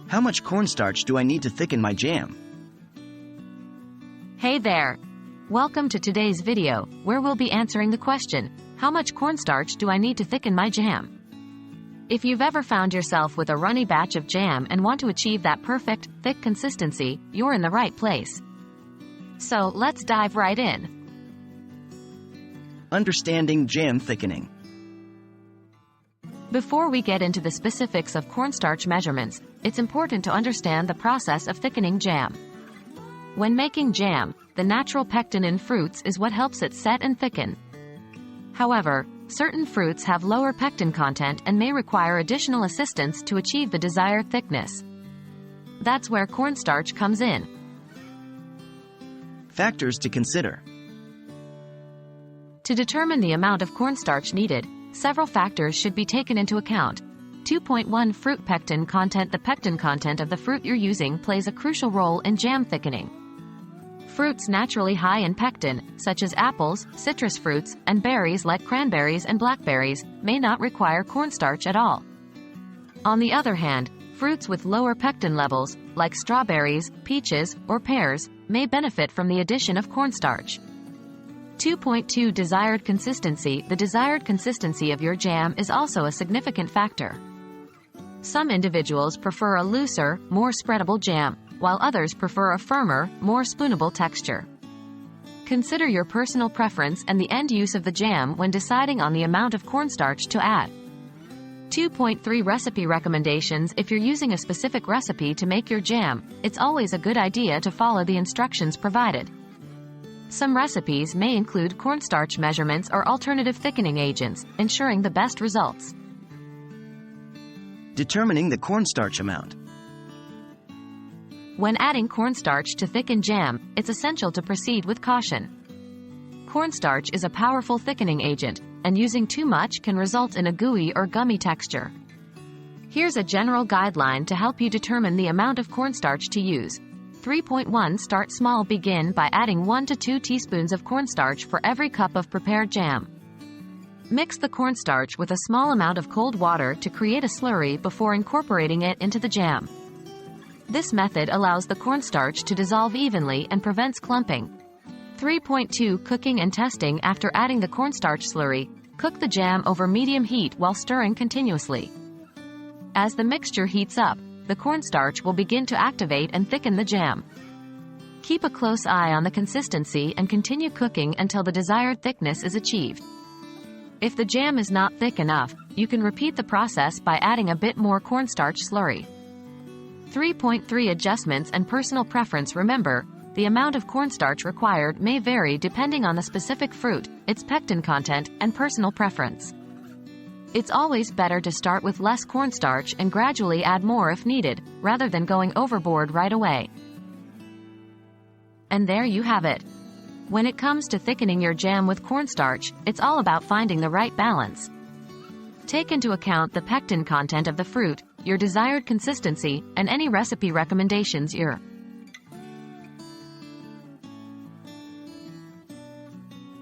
How much cornstarch do I need to thicken my jam? Hey there! Welcome to today's video, where we'll be answering the question, how much cornstarch do I need to thicken my jam? If you've ever found yourself with a runny batch of jam and want to achieve that perfect, thick consistency, you're in the right place. So, let's dive right in. Understanding jam thickening. Before we get into the specifics of cornstarch measurements, it's important to understand the process of thickening jam. When making jam, the natural pectin in fruits is what helps it set and thicken. However, certain fruits have lower pectin content and may require additional assistance to achieve the desired thickness. That's where cornstarch comes in. Factors to consider. To determine the amount of cornstarch needed, several factors should be taken into account. 2.1 Fruit pectin content. The pectin content of the fruit you're using plays a crucial role in jam thickening. Fruits naturally high in pectin, such as apples, citrus fruits, and berries like cranberries and blackberries, may not require cornstarch at all. On the other hand, fruits with lower pectin levels, like strawberries, peaches, or pears, may benefit from the addition of cornstarch. 2.2 Desired consistency. The desired consistency of your jam is also a significant factor. Some individuals prefer a looser, more spreadable jam, while others prefer a firmer, more spoonable texture. Consider your personal preference and the end use of the jam when deciding on the amount of cornstarch to add. 2.3 Recipe recommendations. If you're using a specific recipe to make your jam, it's always a good idea to follow the instructions provided. Some recipes may include cornstarch measurements or alternative thickening agents, ensuring the best results. Determining the cornstarch amount. When adding cornstarch to thicken jam, it's essential to proceed with caution. Cornstarch is a powerful thickening agent, and using too much can result in a gooey or gummy texture. Here's a general guideline to help you determine the amount of cornstarch to use. 3.1 Start small. Begin by adding 1 to 2 teaspoons of cornstarch for every cup of prepared jam. Mix the cornstarch with a small amount of cold water to create a slurry before incorporating it into the jam. This method allows the cornstarch to dissolve evenly and prevents clumping. 3.2 Cooking and testing. After adding the cornstarch slurry, cook the jam over medium heat while stirring continuously. As the mixture heats up, the cornstarch will begin to activate and thicken the jam. Keep a close eye on the consistency and continue cooking until the desired thickness is achieved. If the jam is not thick enough, you can repeat the process by adding a bit more cornstarch slurry. 3.3 Adjustments and personal preference. Remember, the amount of cornstarch required may vary depending on the specific fruit, its pectin content, and personal preference. It's always better to start with less cornstarch and gradually add more if needed, rather than going overboard right away. And there you have it. When it comes to thickening your jam with cornstarch, it's all about finding the right balance. Take into account the pectin content of the fruit, your desired consistency, and any recipe recommendations you're